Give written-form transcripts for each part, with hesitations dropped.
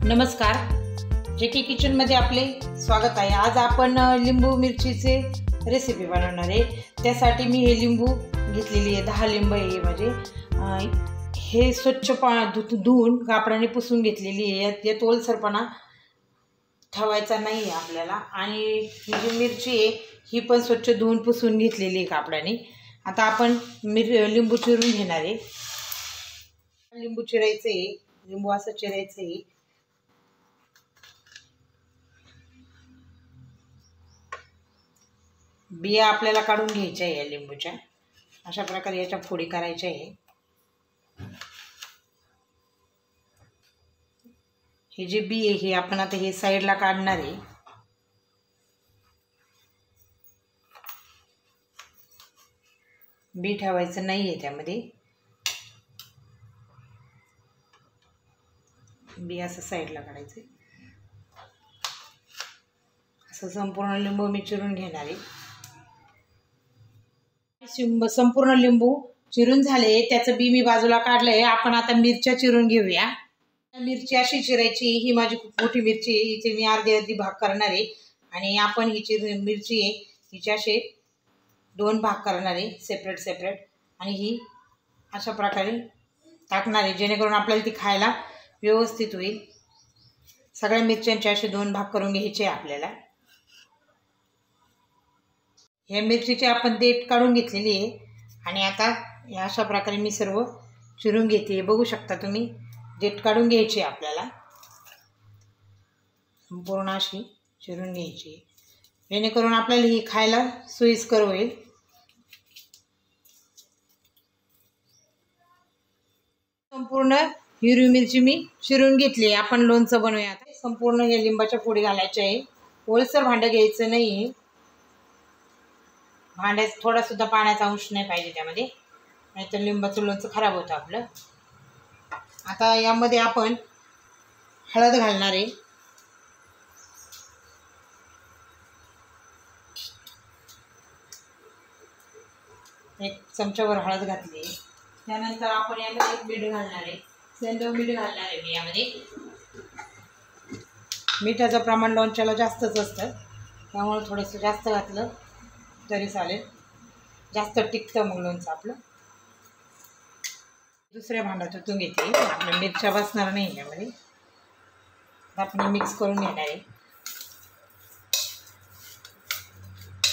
नमस्कार, जेके किचनमध्ये आपले स्वागत आहे। आज आपण लिंबू मिरचीचे रेसिपी बनवणार आहे। त्यासाठी मी हे लिंबू घेतलेली आहे, 10 लिंबू आहे माझे। हे स्वच्छ धुवून कापडाने पुसून घेतलेली आहे। यात ओलसरपणा ठेवायचा नाही आहे आपल्याला। आणि ही जी मिरची आहे ही पण स्वच्छ धुवून पुसून घेतलेली आहे कापडाने। आता आपण लिंबू चिरून घेणार आहे। लिंबू चिरायचं आहे, लिंबू असं चिरायचं आहे। बिया आपल्याला काढून घ्यायच्या आहे या लिंबूच्या। अशा प्रकारे याच्या फोडी करायच्या आहे। हे जे बी आहे हे आपण आता हे साईडला काढणार आहे। बी ठेवायचं नाही आहे त्यामध्ये, बी असं साईडला काढायचं। असं संपूर्ण लिंबू मी चिरून घेणार आहे। संपूर्ण लिंबू चिरून झाले, त्याचं बी मी बाजूला काढलंय। आपण आता मिरच्या चिरून घेऊया। मिरची अशी चिरायची। ही माझी खूप मोठी मिरची आहे, हिचे मी अर्धी भाग करणार आहे। आणि आपण ही मिरची आहे हिचे असे 2 भाग करणार आहे, सेपरेट। आणि ही अशा प्रकारे टाकणार आहे, जेणेकरून आपल्याला ती खायला व्यवस्थित होईल। सगळ्या मिरच्यांचे असे 2 भाग करून घ्यायचे आपल्याला। या मिरचीची आपण देठ काढून घेतलेली आहे। आणि आता या अशा प्रकारे मी सर्व चिरून घेते। बघू शकता तुम्ही, देठ काढून घ्यायची आपल्याला, संपूर्ण अशी चिरून घ्यायची, जेणेकरून आपल्याला ही खायला सोयीस्कर होईल। संपूर्ण हिरवी मिरची मी चिरून घेतली आहे। आपण लोणचं बनवूया आता। संपूर्ण या लिंबाच्या फोडी घालायच्या आहे। ओलसर भांडं घ्यायचं नाही आहे, भांड्यात थोडा सुद्धा पाण्याचा अंश नाही पाहिजे त्यामध्ये, नाहीतर लिंबाचं लोणचं खराब होतं आपलं। आता यामध्ये आपण हळद घालणार आहे। एक चमचाभर हळद घातली। त्यानंतर आपण यामध्ये एक मीठ घालणार आहे, सेंधव मीठ घालणार आहे मी यामध्ये। मिठाचं प्रमाण लोणच्याला जास्तच असतं, त्यामुळे थोडंसं जास्त घातलं तरी चालेल, जास्त टिकतं मग लोणचं आपलं। दुसऱ्या भांड्यात ओतून घेते, आपल्या मिरच्या बसणार नाही यामध्ये। आपण मिक्स करून घेणार आहे,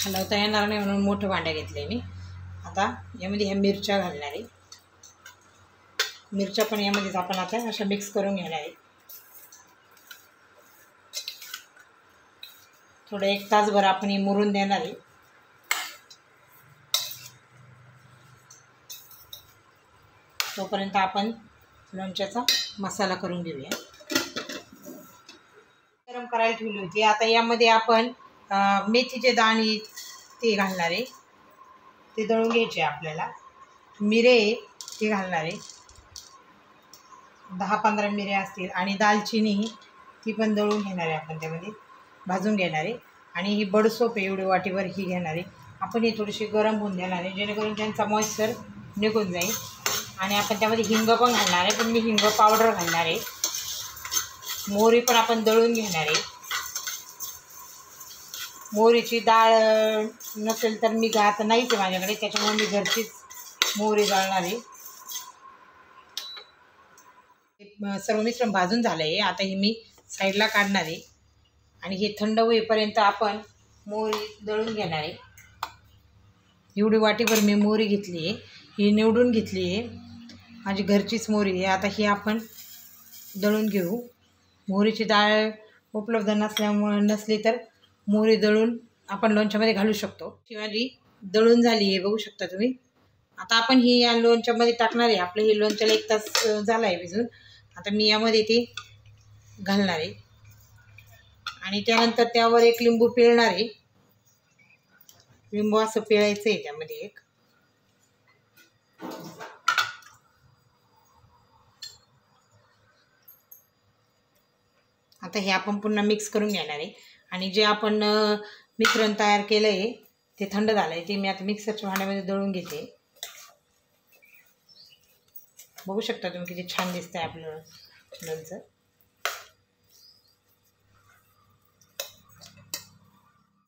हलवता येणार नाही म्हणून मोठं भांडं घेतलंय मी। आता यामध्ये ह्या मिरच्या घालणार आहे। मिरच्या पण यामध्येच आपण आता अशा मिक्स करून घेणार आहे। थोडं 1 तासभर आपण हे मुरून देणार आहे। तोपर्यंत आपण लोणच्याचा मसाला करून घेऊया। गरम करायला ठेवली होती। आता यामध्ये आपण मेथीचे दाणे ते घालणार आहे, ते दळून घ्यायचे आपल्याला। मिरे ते घालणार आहे, 10-15 मिरे असतील। आणि दालचिनी ती पण दळून घेणार आहे आपण, त्यामध्ये भाजून घेणार आहे। आणि ही बडसोप आहे, एवढी वाटीवर ही घेणार आहे आपण। ही थोडीशी गरम होऊन देणार आहे, जेणेकरून त्यांचा मॉइश्चर निघून जाईल। आणि आपण त्यामध्ये हिंग पण घालणार आहे, पण मी हिंग पावडर घालणार आहे। मोहरी पण आपण दळून घेणार आहे। मोहरीची डाळ नसेल तर मी आता नाहीच आहे माझ्याकडे, त्याच्यामुळे मी घरचीच मोहरी दळणार आहे। सर्व मिश्रण भाजून झालं आहे, आता हे मी साईडला काढणार आहे। आणि हे थंड होईपर्यंत आपण मोहरी दळून घेणार आहे। एवढी वाटीभर मी मोहरी घेतली आहे, ही निवडून घेतली आहे, माझी घरचीच मोहरी आहे। आता ही आपण दळून घेऊ। मोहरीची डाळ उपलब्ध नसली तर मोहरी दळून आपण लोणच्यामध्ये घालू शकतो। ही माझी दळून झाली आहे, बघू शकता तुम्ही। आता आपण ही या लोणच्यामध्ये टाकणार आहे। आपलं हे लोणच्याला 1 तास झाला आहे भिजून। आता मी यामध्ये ते घालणार आहे आणि त्यानंतर त्यावर 1 लिंबू पिळणार आहे। लिंबू असं पिळायचं आहे त्यामध्ये एक। आता हे आपण पुन्हा मिक्स करून घेणार आहे। आणि जे आपण मिश्रण तयार केलं आहे ते थंड झालं आहे, ते मी आता मिक्सरच्या भांड्यामध्ये दळून घेते। बघू शकता तुम्ही किती छान दिसतंय आपलं लोणचं।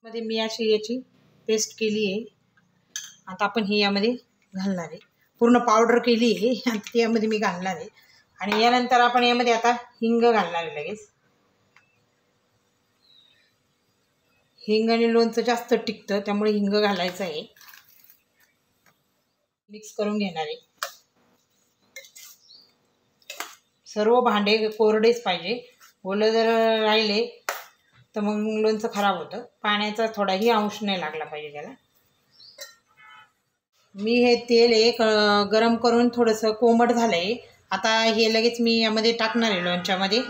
मध्ये मी अशी याची पेस्ट केली आहे. आता आपण ही यामध्ये घालणार आहे. पूर्ण पावडर केली आहे आणि ती यामध्ये मी घालणार आहे. आणि यानंतर आपण यामध्ये आता हिंग घालणार आहे लगेच. हिंग आणि लोणचं जास्त टिकतं त्यामुळे हिंग घालायचं आहे. मिक्स करून घेणार आहे. सर्व भांडे कोरडेच पाहिजे. ओलं जर राहिले तर मग लोणचं खराब होतं. पाण्याचा थोडाही अंश नाही लागला पाहिजे त्याला. मी हे तेल एक गरम करून थोडंसं कोमट झालं आहे. आता हे लगेच मी यामध्ये टाकणार आहे लोणच्यामध्ये.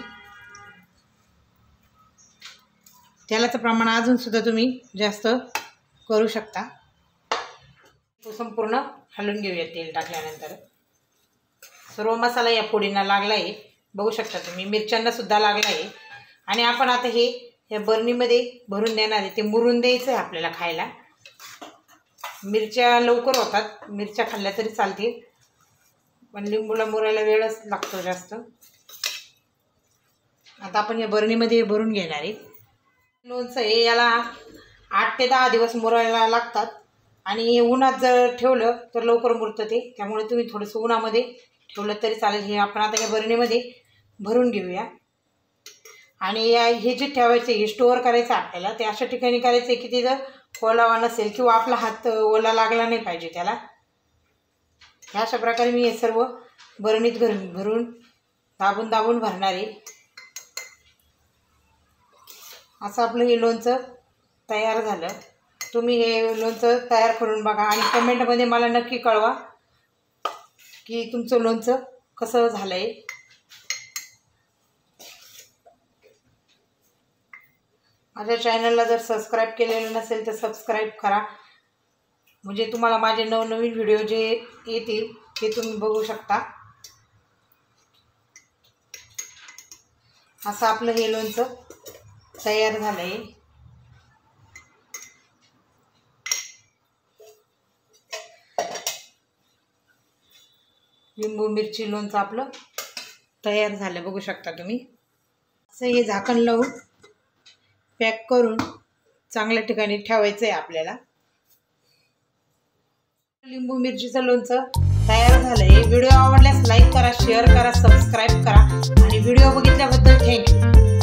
तेलाचं प्रमाण अजूनसुद्धा तुम्ही जास्त करू शकता. तो संपूर्ण हलवून घेऊया तेल टाकल्यानंतर. सर्व मसाला या फोडींना लागला आहे. बघू शकता तुम्ही. मिरच्यांनासुद्धा लागला आहे. आणि आपण आता हे या बरणीमध्ये भरून देणार आहे. ते मुरून द्यायचं आहे आपल्याला खायला. मिरच्या लवकर होतात. मिरच्या खाल्ल्या तरी चालतील पण लिंबूला मुरायला वेळच लागतो जास्त. आता आपण या बरणीमध्ये भरून घेणार आहे. लोणचं हे याला 8 ते 10 दिवस मुरायला लागतात. आणि हे उन्हात जर ठेवलं तर लवकर मुरतं ते. त्यामुळे तुम्ही थोडंसं उन्हामध्ये ठेवलं तरी चालेल. हे आपण आता या बरणीमध्ये भरून घेऊया. आणि हे जे ठेवायचं हे स्टोअर करायचं आपल्याला ते अशा ठिकाणी करायचं आहे की तिथं ओलावा नसेल किंवा आपला हात ओला लागला नाही पाहिजे त्याला. ह्या अशा प्रकारे मी हे सर्व बरणीत भरून दाबून दाबून भरणार आहे. असं आपलं हे लोणचं तयार झालं. तुम्ही हे लोणचं तयार करून बघा आणि कमेंटमध्ये मला नक्की कळवा की तुमचं लोणचं कसं झालं आहे. माझ्या चॅनलला जर सबस्क्राईब केलेलं नसेल तर सबस्क्राईब करा. म्हणजे तुम्हाला माझे नवनवीन व्हिडिओ जे येतील ते तुम्ही बघू शकता. असं आपलं हे लोणचं तयार झालं आहे. लिंबू मिरची लोणचं आपलं तयार झालं. बघू शकता तुम्ही. असं हे झाकण लावून पॅक करून चांगल्या ठिकाणी ठेवायचं आहे आपल्याला. लिंबू मिरचीचं लोणचं तयार झालं आहे. व्हिडिओ आवडल्यास लाईक करा, शेअर करा, सबस्क्राईब करा आणि व्हिडिओ बघितल्याबद्दल थँक्यू.